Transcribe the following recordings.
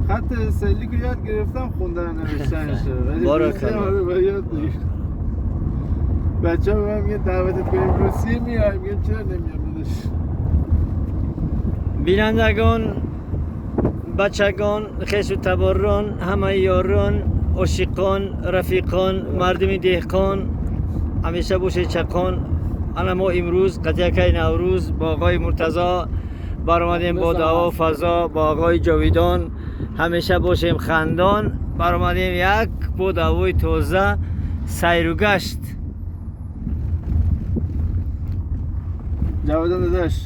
خط سیلی که یاد گرفتم خوندن نوشتنش. بارکالله. یاد نیست. بچه‌ها به من میگن دعوتت کنیم روسیه میای، میگم چرا نمیام داداش. بینندگان، بچگان، خیش و تباران، همه یاران، عاشقان، رفیقان، مردم دهقان، همیشه باشه چقان. الان ما امروز قطعه نوروز با آقای مرتضی برآمدیم با دعوا و فضا، با آقای جاویدان همیشه باشیم خندان. برآمدیم یک با دعوای تازه سیر و گشت. جاویدان داداش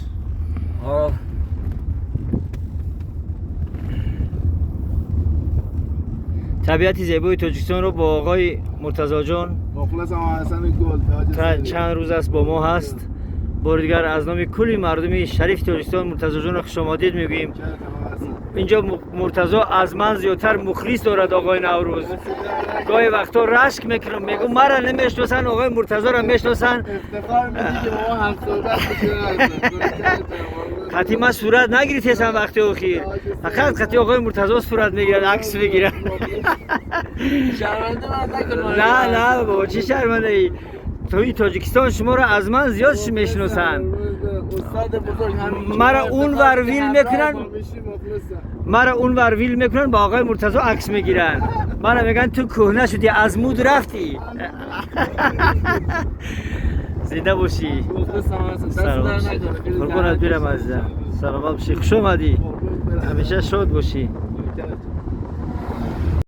طبیعت زیبای تاجیکستان رو با آقای مرتضی جان مخلصم حسن گل چند روز است با ما هست. بار دیگر از نام کلی مردم شریف تاجیکستان مرتضی جان رو خوش آمدید میگوییم. اینجا مرتضی از من زیادتر مخلص دارد آقای نوروز. گاهی وقتا رشک میکنم میگم مرا نمیشناسن، آقای مرتضی را میشناسن. افتخار میدی که ما هم صحبت میکنیم. خطی ما صورت نگیرید هستم وقتی اخیر، فقط خطی آقای مرتضی صورت میگیرن، عکس میگیرن. شرمنده من نکن. نه بابا چی شرمنده ای؟ توی تاجیکستان شما را از من زیاد میشناسن. استاد بزرگ همین مرا اون ور ویل میکنن، مرا اون ور ویل میکنن با آقای مرتضی عکس میگیرن. مرا میگن تو کهنه شدی، از مود رفتی. زنده باشی. سلام. قربونت برم عزیزم. سلامت باشی. خوش اومدی. همیشه شاد باشی.